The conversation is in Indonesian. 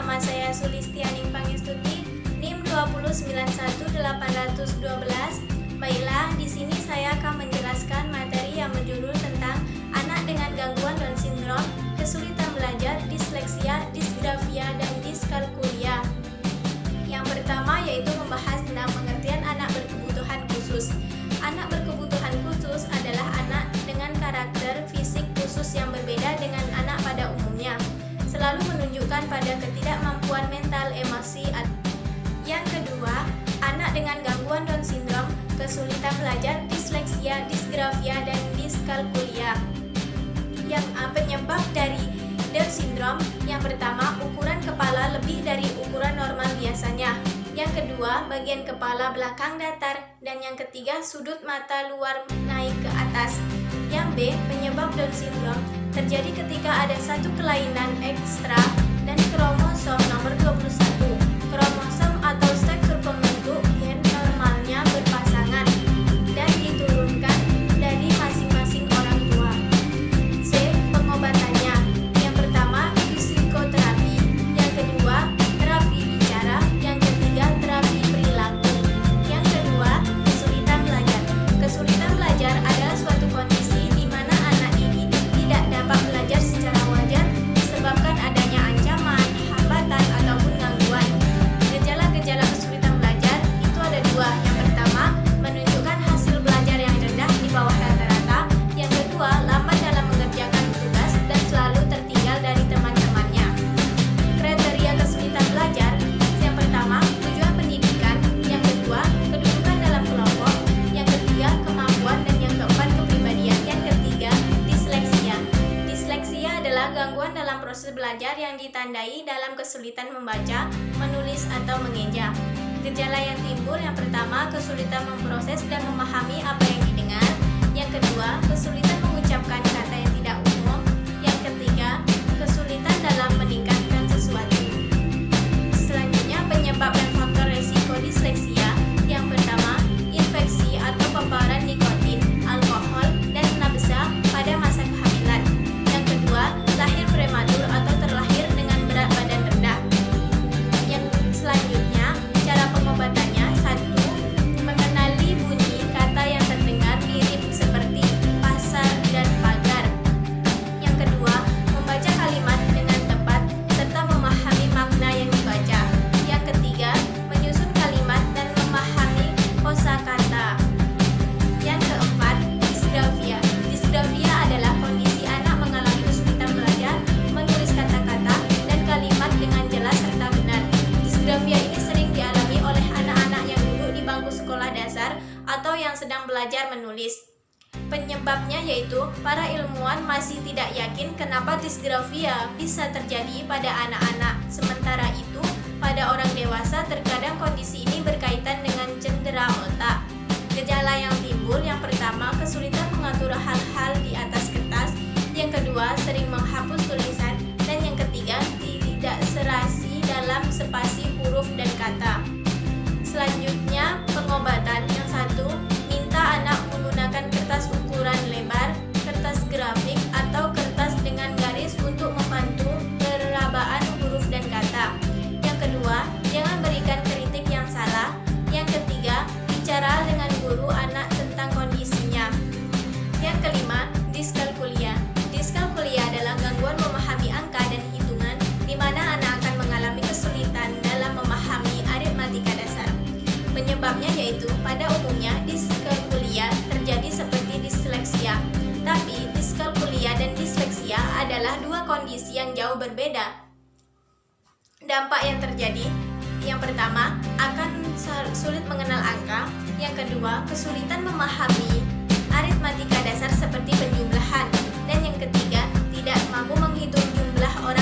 nama saya Sulistianing Pangestuti, NIM 2091812. Baiklah, di sini saya akan menjelaskan materi yang berjudul tentang anak dengan gangguan Down syndrome, kesulitan belajar, disleksia, disgrafia, dan diskalkulia. Yang pertama yaitu membahas tentang pengertian anak berkebutuhan khusus. Anak berkebutuhan khusus adalah anak dengan karakter fisik khusus yang berbeda dengan anak pada umumnya, selalu menunjukkan pada ketidakmampuan mental, emosi. Yang kedua, anak dengan gangguan Down syndrome, kesulitan belajar, disleksia, disgrafia, dan diskalkulia. Yang penyebab dari Down syndrome, yang pertama, ukuran kepala lebih dari ukuran normal biasanya. Yang kedua, bagian kepala belakang datar. Dan yang ketiga, sudut mata luar naik ke atas. Yang B, penyebab Down syndrome terjadi ketika ada satu kelainan ekstra dan kromosom nomor 21. Kromosom atau struktur pembentuk gen normalnya berpasangan dan diturunkan dari masing-masing orang tua. C, pengobatannya. Yang pertama, psikoterapi. Yang kedua, terapi bicara. Yang ketiga, terapi perilaku. Yang kedua, kesulitan belajar. Kesulitan belajar adalah suatu kondisi di mana anak ini tidak dapat belajar secara wajar disebabkan adanya ancaman, hambatan, ataupun gangguan. Gejala-gejala kesulitan belajar itu ada dua. Yang pertama, menunjukkan hasil belajar yang rendah di bawah rata-rata. Yang kedua, lambat dalam mengerjakan tugas dan selalu tertinggal dari teman-temannya. Kriteria kesulitan belajar: yang pertama, tujuan pendidikan. Yang kedua, kedudukan dalam kelompok. Yang ketiga, kemampuan. Dan yang keempat, kepribadian. Yang ketiga, disleksia. Disleksia adalah gangguan dalam proses belajar yang ditandai dalam kesulitan membaca, menulis, atau mengeja. Gejala yang timbul: yang pertama, kesulitan memproses dan memahami apa yang didengar. Yang kedua, kesulitan mengucapkan kata yang tidak umum. Yang ketiga, kesulitan dalam meningkatkan sesuatu. Selanjutnya, penyebab dan faktor resiko disleksia. Yang pertama, infeksi atau paparan nikotin, alkohol, dan nafsa pada masa kehamilan. Yang kedua, lahir prematur atau terlahir dengan berat badan rendah. Yang selanjutnya, cara pengobatannya: 1. Mengenali bunyi kata yang terdengar mirip seperti pasar dan pagar. Yang kedua, membaca kalimat dengan tepat serta memahami makna yang dibaca. Yang ketiga, menyusun kalimat dan memahami kosakata. Yang keempat, disgrafia. Disgrafia adalah kondisi anak mengalami kesulitan belajar menulis kata-kata dan kalimat dengan jelas serta benar. Disgrafia ini sering dialami oleh anak-anak yang duduk di bangku sekolah dasar atau yang sedang belajar menulis. Penyebabnya yaitu para ilmuwan masih tidak yakin kenapa disgrafia bisa terjadi pada anak-anak. Sementara itu, pada orang dewasa terkadang kondisi ini berkaitan dengan cedera otak. Gejala yang timbul: yang pertama, kesulitan mengatur hal-hal di atas kertas. Yang kedua, sering menghapus tulisan. Dan yang ketiga, tidak serasi dalam spasi huruf dan kata. Selanjutnya, pengobatan. Yang satu, minta anak menggunakan kertas ukuran lebar, kertas grafik, atau kertas dengan garis untuk membantu perabaan huruf dan kata. Yang kedua, jangan berikan kritik yang salah. Yang ketiga, bicara dengan guru anak tentang kondisinya. Yang kelima, diskalkulia. Diskalkulia adalah gangguan memahami angka dan hitungan, di mana anak akan mengalami kesulitan dalam memahami aritmatika dasar. Penyebabnya yaitu pada umumnya diskalkulia terjadi seperti disleksia. Tapi diskalkulia dan disleksia adalah dua kondisi yang jauh berbeda. Dampak yang terjadi: yang pertama, akan sulit mengenal angka. Yang kedua, kesulitan memahami aritmatika dasar seperti penjumlahan. Dan yang ketiga, tidak mampu menghitung jumlah orang